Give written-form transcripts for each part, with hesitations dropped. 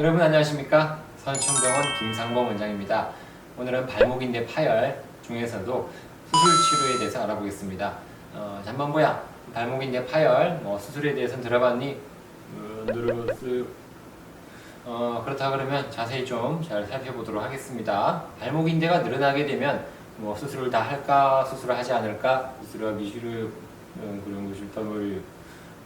여러분 안녕하십니까? 선충병원 김상범 원장입니다. 오늘은 발목인대 파열 중에서도 수술 치료에 대해서 알아보겠습니다. 잠만보야 발목인대 파열 수술에 대해서는 들어봤니? 들어봤어요. 그렇다 그러면 자세히 좀 잘 살펴보도록 하겠습니다. 발목인대가 늘어나게 되면 수술을 다 할까? 수술을 하지 않을까? 수술하기 싫어요. 그런 거 싫다고요.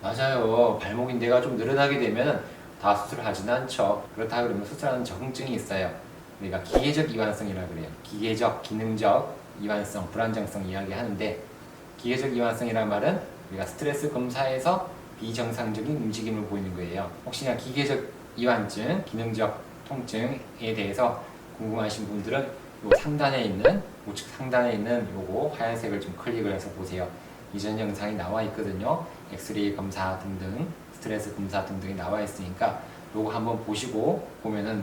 맞아요. 발목인대가 좀 늘어나게 되면 다 수술을 하지는 않죠. 그렇다 그러면 수술하는 적응증이 있어요. 우리가 기계적 이완성이라고 그래요. 기계적, 기능적 이완성, 불안정성 이야기하는데, 기계적 이완성이란 말은 우리가 스트레스 검사에서 비정상적인 움직임을 보이는 거예요. 혹시나 기계적 이완증, 기능적 통증에 대해서 궁금하신 분들은 요 상단에 있는, 우측 상단에 있는 요거 하얀색을 좀 클릭을 해서 보세요. 이전 영상이 나와 있거든요. 엑스레이 검사 등등, 스트레스 검사 등등이 나와 있으니까 요거 한번 보시고 보면은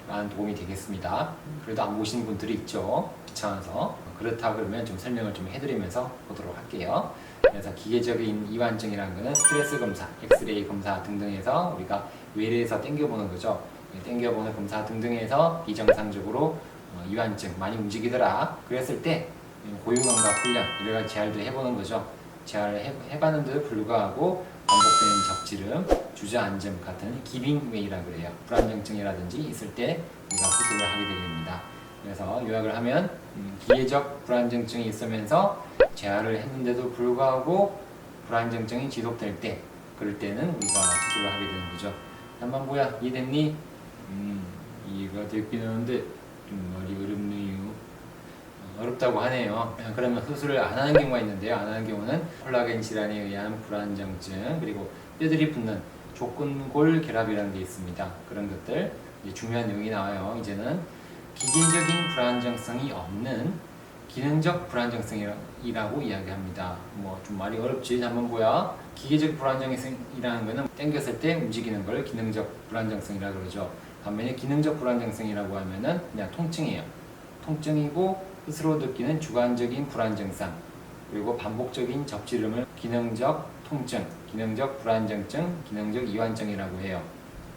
많은 도움이 되겠습니다. 그래도 안 보시는 분들이 있죠. 귀찮아서. 그렇다 그러면 좀 설명을 좀 해드리면서 보도록 할게요. 그래서 기계적인 이완증이라는 거는 스트레스 검사, 엑스레이 검사 등등에서 우리가 외래에서 당겨보는 거죠. 당겨보는 검사 등등에서 비정상적으로 이완증 많이 움직이더라. 그랬을 때 고유감각 훈련 여러 가지 재활도 해보는 거죠. 재활을 해봤는데도 불구하고 반복되는 적지름, 주저앉음 같은 기빙웨이라고 그래요. 불안정증이라든지 있을 때 우리가 수술을 하게 됩니다. 그래서 요약을 하면 기계적 불안정증이 있으면서 재활을 했는데도 불구하고 불안정증이 지속될 때, 그럴 때는 우리가 수술을 하게 되는 거죠. 한번 뭐야 이해됐니? 이해가 됐긴 하는데 좀 말이 어렵네요. 어렵다고 하네요. 그러면 수술을 안 하는 경우가 있는데요. 안 하는 경우는 콜라겐 질환에 의한 불안정증, 그리고 뼈들이 붙는 족근골 결합이라는 게 있습니다. 그런 것들 중요한 내용이 나와요. 이제는 기계적인 불안정성이 없는 기능적 불안정성이라고 이야기합니다. 좀 말이 어렵지. 한번 보야. 기계적 불안정성이라는 거는 당겼을 때 움직이는 걸 기능적 불안정성이라고 그러죠. 반면에 기능적 불안정성이라고 하면은 그냥 통증이에요. 통증이고 스스로 느끼는 주관적인 불안정성, 그리고 반복적인 적지름을 기능적 통증, 기능적 불안정증, 기능적 이완증이라고 해요.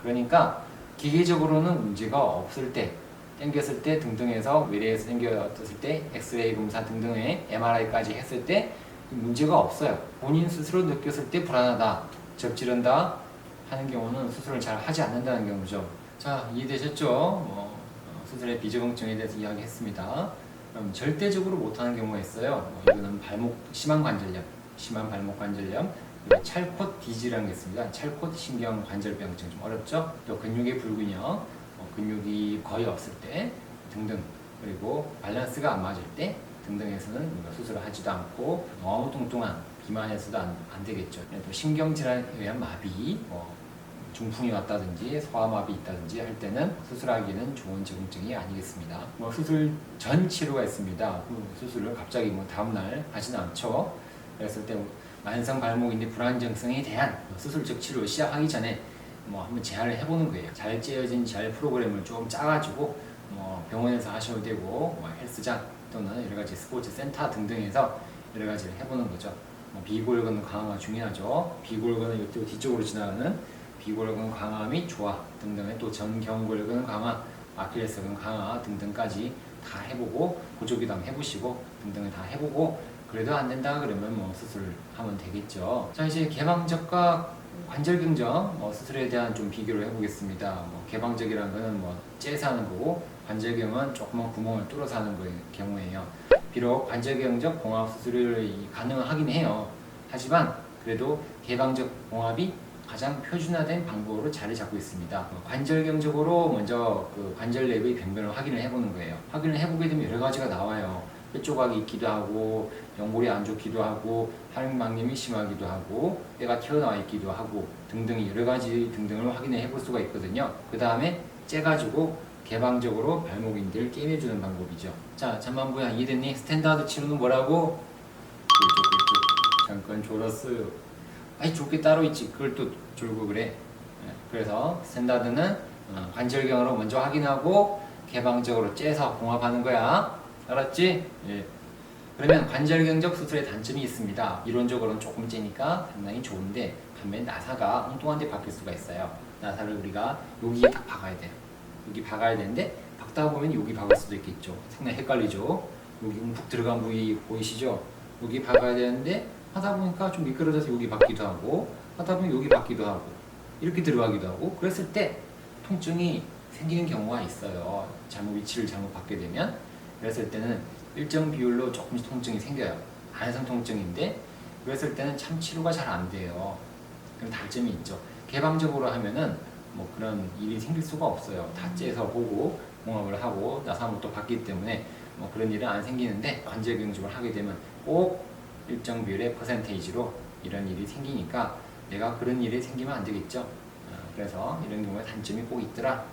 그러니까 기계적으로는 문제가 없을 때, 당겼을 때 등등해서 외래에서 당겼을 때 엑스레이 검사 등등의 MRI까지 했을 때 문제가 없어요. 본인 스스로 느꼈을 때 불안하다, 적지른다 하는 경우는 수술을 잘 하지 않는다는 경우죠. 자, 이해되셨죠? 수술의 비적응증에 대해서 이야기했습니다. 그럼 절대적으로 못하는 경우가 있어요. 이거는 심한 관절염, 심한 발목 관절염, 찰콧 디지라는 게 있습니다. 찰콧 신경 관절병증, 좀 어렵죠? 또 근육의 불균형, 근육이 거의 없을 때 등등, 그리고 밸런스가 안 맞을 때 등등에서는 수술을 하지도 않고 너무 뚱뚱한 비만해서도 안 되겠죠. 또 신경질환에 의한 마비, 중풍이 왔다든지 소아마비 있다든지 할 때는 수술하기는 좋은 적응증이 아니겠습니다. 수술 전 치료가 있습니다. 수술을 갑자기 다음날 하지는 않죠. 그랬을 때 만성 발목인대 불안정성에 대한 수술적 치료를 시작하기 전에 한번 재활을 해보는 거예요. 잘 짜여진 재활 프로그램을 좀 짜가지고 병원에서 하셔도 되고 헬스장 또는 여러 가지 스포츠 센터 등등에서 여러 가지를 해보는 거죠. 비골근 강화가 중요하죠. 비골근은 이쪽 뒤쪽으로 지나가는 비골근 강화 및 조화 등등의 또 전경골근 강화, 아킬레스건 강화 등등까지 다 해보고 보조기도 해보시고 등등을 다 해보고 그래도 안 된다 그러면 수술하면 되겠죠. 자, 이제 개방적과 관절경적 수술에 대한 좀 비교를 해보겠습니다. 개방적이라는 거는 째서 하는 거고 관절경은 조그만 구멍을 뚫어서 하는 경우예요. 비록 관절경적 봉합 수술이 가능하긴 해요. 하지만 그래도 개방적 봉합이 가장 표준화된 방법으로 자리 잡고 있습니다. 관절경적으로 먼저 관절 내부의 병변을 확인을 해보는 거예요. 확인을 해보게 되면 여러 가지가 나와요. 뼈 조각이 있기도 하고, 연골이 안 좋기도 하고, harm막염이 심하기도 하고, 뼈가 튀어나와 있기도 하고 등등 여러 가지 등등을 확인해 볼 수가 있거든요. 그 다음에 째가지고 개방적으로 발목인대를 깨매주는 방법이죠. 자, 잠만보야 이해됐니? 스탠다드 치료는 뭐라고? 잠깐 졸았어요. 아니 좋게 따로 있지 그걸 또 졸고 그래. 그래서 스탠다드는 관절경으로 먼저 확인하고 개방적으로 째서 봉합하는 거야. 알았지? 예. 그러면 관절경적 수술의 단점이 있습니다. 이론적으로는 조금 째니까 상당히 좋은데 반면 나사가 엉뚱한 데 박힐 수가 있어요. 나사를 우리가 여기에 딱 박아야 돼요. 여기 박아야 되는데 박다 보면 여기 박을 수도 있겠죠. 상당히 헷갈리죠. 여기 움푹 들어간 부위 보이시죠? 여기 박아야 되는데 하다 보니까 좀 미끄러져서 여기 박기도 하고 하다 보면 여기 박기도 하고 이렇게 들어가기도 하고 그랬을 때 통증이 생기는 경우가 있어요. 위치를 잘못 받게 되면. 그랬을 때는 일정 비율로 조금씩 통증이 생겨요. 안에선 통증인데 그랬을 때는 참 치료가 잘 안 돼요. 그럼 단점이 있죠. 개방적으로 하면은 뭐 그런 일이 생길 수가 없어요. 다 째서 보고 봉합을 하고 나사못도 받기 때문에 뭐 그런 일은 안 생기는데 관절 경직을 하게 되면 꼭 일정 비율의 퍼센테이지로 이런 일이 생기니까 내가 그런 일이 생기면 안 되겠죠. 그래서 이런 경우에 단점이 꼭 있더라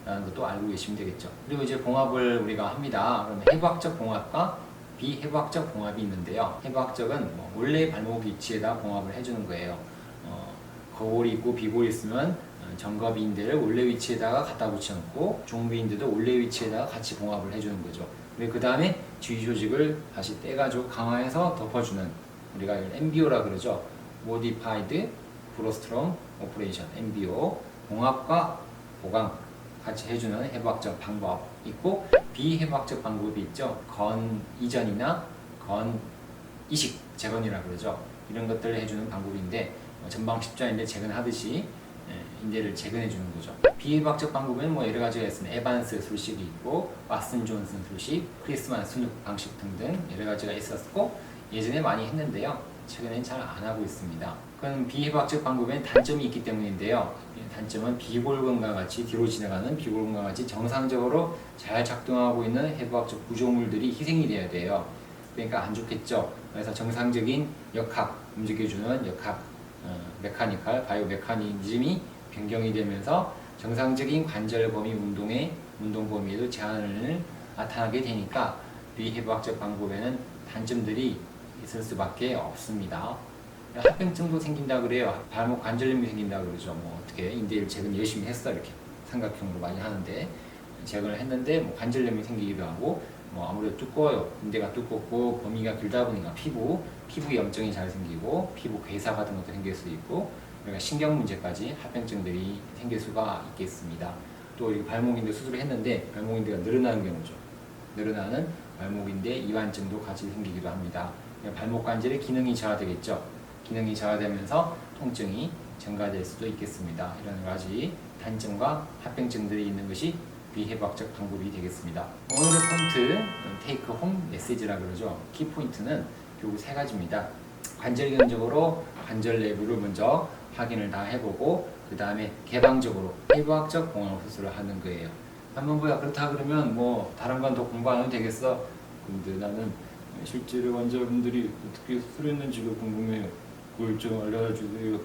라는 것도 알고 계시면 되겠죠. 그리고 이제 봉합을 우리가 합니다. 그러면 해부학적 봉합과 비해부학적 봉합이 있는데요. 해부학적은 뭐 원래 발목 위치에다 봉합을 해주는 거예요. 거울이 있고 비골이 있으면 정거비인대를 원래 위치에다가 갖다 붙여놓고 종비인대도 원래 위치에다가 같이 봉합을 해주는 거죠. 그 다음에 주위 조직을 다시 떼가지고 강화해서 덮어주는 우리가 MBO라 그러죠. Modified Brostrom Operation MBO 봉합과 보강 같이 해주는 해부학적 방법 있고 비해부학적 방법이 있죠. 건 이전이나 건 이식 재건이라 그러죠. 이런 것들을 해주는 방법인데 전방 십자인대 재건하듯이 인대를 재건해 주는 거죠. 비해부학적 방법은 뭐 여러 가지가 있습니다. 에반스 술식이 있고 왓슨 존슨 술식, 크리스만 순육 방식 등등 여러 가지가 있었고 예전에 많이 했는데요. 최근엔 잘 안 하고 있습니다. 그건 비해부학적 방법엔 단점이 있기 때문인데요. 단점은 비골근과 같이 뒤로 지나가는 비골근과 같이 정상적으로 잘 작동하고 있는 해부학적 구조물들이 희생이 돼야 돼요. 그러니까 안 좋겠죠. 그래서 정상적인 역학, 움직여주는 역학, 메카니컬, 바이오 메커니즘이 변경이 되면서 정상적인 관절 범위 운동 범위에도 제한을 나타나게 되니까 비해부학적 방법에는 단점들이 있을 수밖에 없습니다. 합병증도 생긴다 그래요. 발목 관절염이 생긴다 그러죠. 뭐 어떻게 인대를 재건 열심히 했어 이렇게 삼각형으로 많이 하는데 재건을 했는데 뭐 관절염이 생기기도 하고 뭐 아무래도 두꺼워요. 인대가 두껍고 범위가 길다 보니까 피부 염증이 잘 생기고 피부 괴사 같은 것도 생길 수 있고 그러니까 신경 문제까지 합병증들이 생길 수가 있겠습니다. 또 이 발목인대 수술을 했는데 발목인대가 늘어나는 경우죠. 늘어나는 발목인대 이완증도 같이 생기기도 합니다. 발목 관절의 기능이 저하되겠죠. 기능이 저하되면서 통증이 증가될 수도 있겠습니다. 이런 가지 단점과 합병증들이 있는 것이 비해부학적 방법이 되겠습니다. 오늘의 포인트, 테이크 홈 메시지라 그러죠. 키 포인트는 결국 세 가지입니다. 관절경적으로 관절 내부를 먼저 확인을 다 해보고 그 다음에 개방적으로 해부학적 봉합 수술을 하는 거예요. 한번 뭐야 그렇다 그러면 뭐 다른 건 더 공부 안 해도 되겠어? 근데 나는 실제로 환자분들이 어떻게 수술했는지가 궁금해요. 그걸 좀 알려주세요.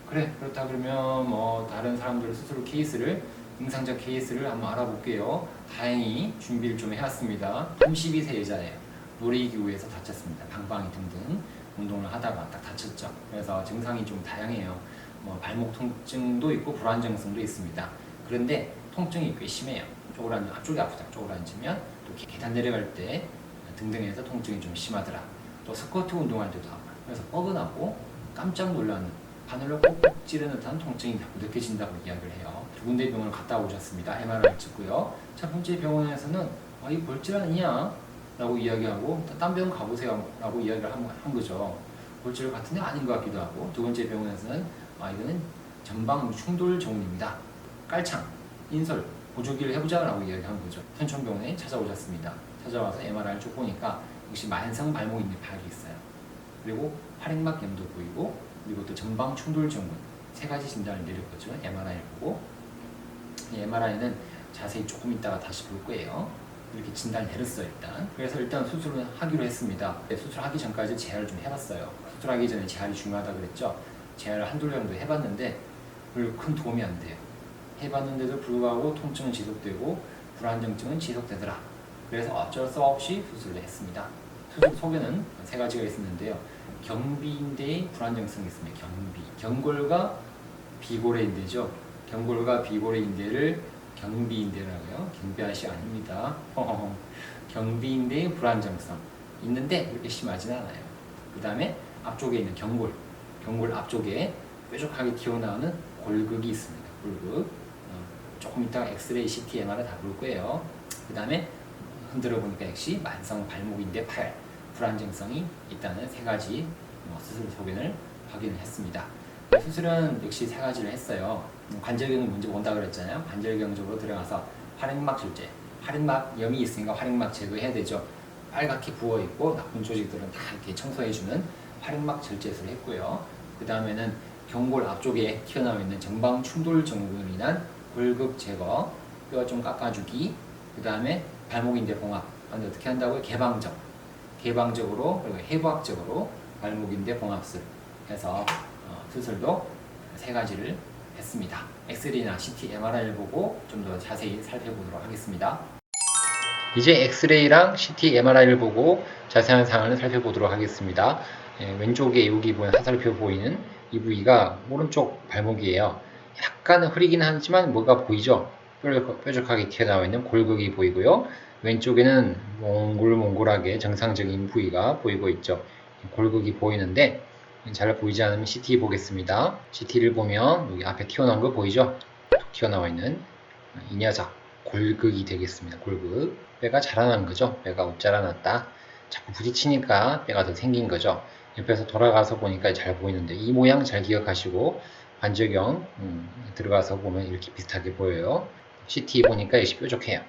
그래 그렇다 그러면 뭐 다른 사람들 수술 케이스를 임상적 케이스를 한번 알아볼게요. 다행히 준비를 좀 해왔습니다. 32세 여자예요. 놀이기구에서 다쳤습니다. 방방이 등등 운동을 하다가 딱 다쳤죠. 그래서 증상이 좀 다양해요. 뭐 발목 통증도 있고 불안정성도 있습니다. 그런데 통증이 꽤 심해요. 앞쪽이 아프다. 쪽으로 앉으면 또 계단 내려갈 때 등등해서 통증이 좀 심하더라. 또 스쿼트 운동할 때도 아파요. 그래서 뻐근하고 깜짝 놀라는 바늘로 꼭꼭 찌르는 듯한 통증이 자꾸 느껴진다고 이야기를 해요. 두 군데 병원을 갔다 오셨습니다. MRI 찍고요. 첫 번째 병원에서는 이 볼질 아니냐? 라고 이야기하고 딴 병원 가보세요 라고 이야기를 한 거죠. 볼질 같은데 아닌 것 같기도 하고 두 번째 병원에서는 이거는 전방 충돌 증후군입니다. 깔창, 인설, 보조기를 해보자 라고 이야기한 거죠. 현천병원에 찾아오셨습니다. 찾아와서 MRI를 쭉 보니까 역시 만성 발목인대 파열이 있어요. 그리고 활액막 염도 보이고 그리고 또 전방 충돌 증후군 세 가지 진단을 내렸거죠. MRI를 보고 이 MRI는 자세히 조금 있다가 다시 볼 거예요. 이렇게 진단을 내렸어요 일단. 그래서 일단 수술을 하기로 했습니다. 수술하기 전까지 재활을 좀 해봤어요. 수술하기 전에 재활이 중요하다 그랬죠. 재활을 한두 정도 해봤는데 별로 큰 도움이 안 돼요. 해봤는데도 불구하고 통증은 지속되고 불안정증은 지속되더라. 그래서 어쩔 수 없이 수술을 했습니다. 수술 속에는 세 가지가 있었는데요. 경비인대의 불안정성이 있습니다. 경골과 비골의 인대죠. 경골과 비골의 인대를 경비인대라고요. 경비아시 아닙니다. 경비인대의 불안정성 있는데 그렇게 심하진 않아요. 그 다음에 앞쪽에 있는 경골 앞쪽에 뾰족하게 튀어나오는 골극이 있습니다. 골극. 조금 이따가 엑스레이, CT, MRI 다 볼 거예요. 그 다음에 흔들어 보니까 역시 만성 발목인대 파열, 불안정성이 있다는 세 가지 수술 소견을 확인을 했습니다. 수술은 역시 세 가지를 했어요. 관절경을 먼저 본다 그랬잖아요. 관절경 쪽으로 들어가서 활액막 절제, 활액막염이 있으니까 활액막 제거해야 되죠. 빨갛게 부어 있고 나쁜 조직들은 다 이렇게 청소해주는 활액막 절제술을 했고요. 그 다음에는 경골 앞쪽에 튀어나와 있는 정방 충돌 증후군으로 인한 골극 제거, 뼈 좀 깎아주기, 그 다음에 발목인대 봉합. 어떻게 한다고요? 개방적으로 그리고 해부학적으로 발목인대 봉합술 해서 수술도 세 가지를 했습니다. 엑스레이나 CT, MRI를 보고 좀 더 자세히 살펴보도록 하겠습니다. 이제 엑스레이랑 CT, MRI를 보고 자세한 사항을 살펴보도록 하겠습니다. 왼쪽에 여기 보면 화살표 보이는 이 부위가 오른쪽 발목이에요. 약간 흐리긴 하지만 뭐가 보이죠? 뾰족하게 튀어나와 있는 골격이 보이고요. 왼쪽에는 몽골하게 정상적인 부위가 보이고 있죠. 골격이 보이는데 잘 보이지 않으면 CT 보겠습니다. CT를 보면 여기 앞에 튀어나온 거 보이죠? 툭 튀어나와 있는 이 녀석 골격이 되겠습니다. 골격. 뼈가 자라난 거죠. 뼈가 못 자라났다. 자꾸 부딪히니까 뼈가 더 생긴 거죠. 옆에서 돌아가서 보니까 잘 보이는데 이 모양 잘 기억하시고 관절경 들어가서 보면 이렇게 비슷하게 보여요. CT 보니까 역시 뾰족해요.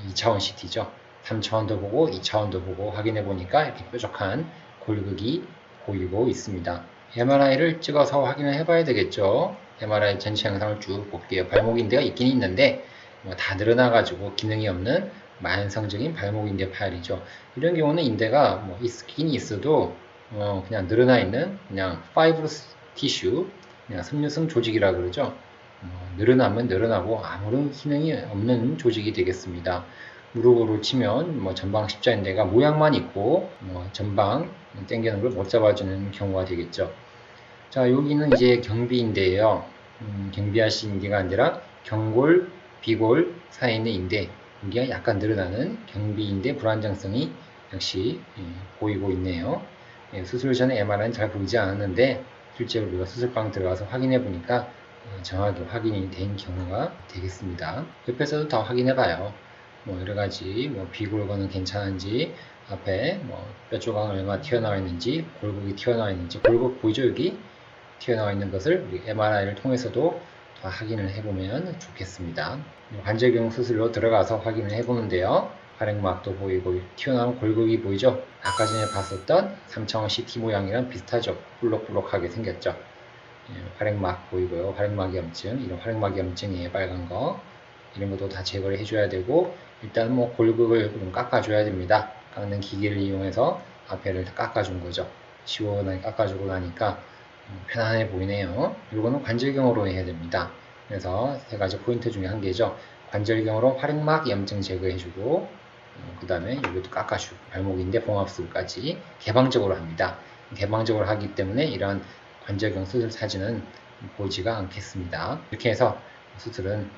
2차원 CT죠. 3차원도 보고 2차원도 보고 확인해 보니까 이렇게 뾰족한 골격이 보이고 있습니다. MRI를 찍어서 확인을 해봐야 되겠죠. MRI 전체 영상을 쭉 볼게요. 발목인대가 있긴 있는데 다 늘어나가지고 기능이 없는 만성적인 발목인대 파열이죠. 이런 경우는 인대가 있긴 있어도 그냥 늘어나 있는 그냥 파이브러스 티슈, 그냥 섬유성 조직이라 그러죠. 늘어나면 늘어나고 아무런 기능이 없는 조직이 되겠습니다. 무릎으로 치면 전방 십자인대가 모양만 있고 전방 당기는 걸 못 잡아주는 경우가 되겠죠. 자, 여기는 이제 경비인대예요. 경비하신 인대가 아니라 경골, 비골 사이에 있는 인대, 여기가 약간 늘어나는 경비인대 불안정성이 역시 보이고 있네요. 수술 전에 MRI는 잘 보이지 않았는데 실제로 우리가 수술방 들어가서 확인해 보니까 정확히 확인이 된 경우가 되겠습니다. 옆에서도 다 확인해 봐요. 여러 가지 비골근은 괜찮은지, 앞에 뼈 조각 얼마 튀어나와 있는지, 골격이 튀어나와 있는지, 골격 보이죠? 여기 튀어나와 있는 것을 우리 MRI를 통해서도 다 확인을 해보면 좋겠습니다. 관절경 수술로 들어가서 확인을 해보는데요. 활액막도 보이고 튀어나온 골격이 보이죠? 아까 전에 봤었던 3차원 CT 모양이랑 비슷하죠? 볼록볼록하게 생겼죠? 활액막 보이고요. 활액막 염증, 이런 활액막 염증이에요. 빨간 거. 이런 것도 다 제거를 해줘야 되고, 일단 골격을 좀 깎아줘야 됩니다. 깎는 기계를 이용해서 앞에를 다 깎아준 거죠. 시원하게 깎아주고 나니까 편안해 보이네요. 이거는 관절경으로 해야 됩니다. 그래서 세 가지 포인트 중에 한 개죠. 관절경으로 활액막 염증 제거해주고, 그 다음에 여기도 깎아주고, 발목인대 봉합술까지 개방적으로 합니다. 개방적으로 하기 때문에 이러한 관절경 수술 사진은 보이지가 않겠습니다. 이렇게 해서 수술은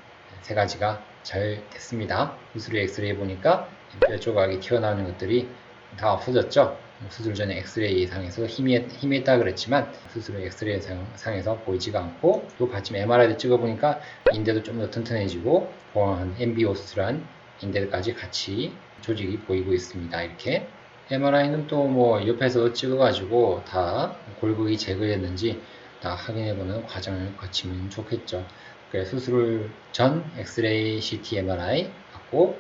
세 가지가 잘 됐습니다. 수술 후 엑스레이 보니까 뼈 조각이 튀어나오는 것들이 다 없어졌죠. 수술 전에 엑스레이 상에서 힘이 있다 그랬지만 수술 후 엑스레이 상에서 보이지가 않고, 또 받침 MRI를 찍어보니까 인대도 좀 더 튼튼해지고 보완한 MBO 수술한 인대까지 같이 조직이 보이고 있습니다. 이렇게 MRI는 또 옆에서 찍어가지고 다 골격이 제거했는지 다 확인해보는 과정을 거치면 좋겠죠. 수술 전 엑스레이, CT, MRI 받고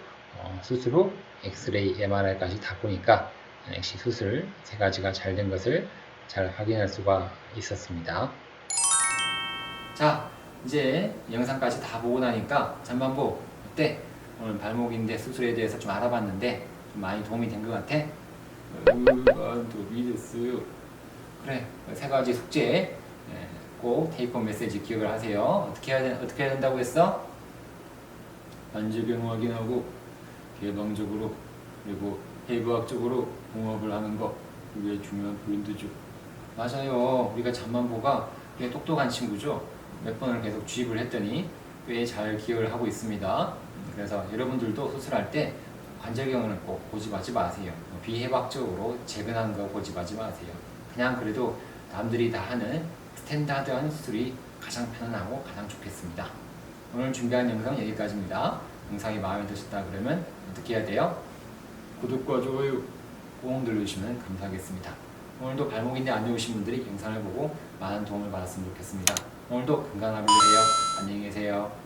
수술 후 엑스레이, MRI까지 다 보니까 역시 수술 세 가지가 잘 된 것을 잘 확인할 수가 있었습니다. 자, 이제 영상까지 다 보고 나니까 잠반보 어때? 오늘 발목인대 수술에 대해서 좀 알아봤는데 좀 많이 도움이 된 것 같아? 도움이 됐어요. 그래, 세 가지 숙제 꼭 테이크홈 메시지 기억을 하세요. 어떻게 해야 된다고 했어? 관절경 확인하고 개방적으로 그리고 해부학적으로 봉합을 하는 거, 그게 중요한 포인트죠. 맞아요. 우리가 잠만보가 꽤 똑똑한 친구죠. 몇 번을 계속 주입을 했더니 꽤 잘 기억을 하고 있습니다. 그래서 여러분들도 수술할 때 관절경을 꼭 고집하지 마세요. 비해박적으로 재근하는 거 고집하지 마세요. 그냥 그래도 남들이 다 하는 스탠다드한 수술이 가장 편안하고 가장 좋겠습니다. 오늘 준비한 영상 여기까지입니다. 영상이 마음에 드셨다 그러면 어떻게 해야 돼요? 구독과 좋아요 꼭 눌러주시면 감사하겠습니다. 오늘도 발목인대 안 좋으신 분들이 영상을 보고 많은 도움을 받았으면 좋겠습니다. 오늘도 건강한 하루 되세요. 안녕히 계세요.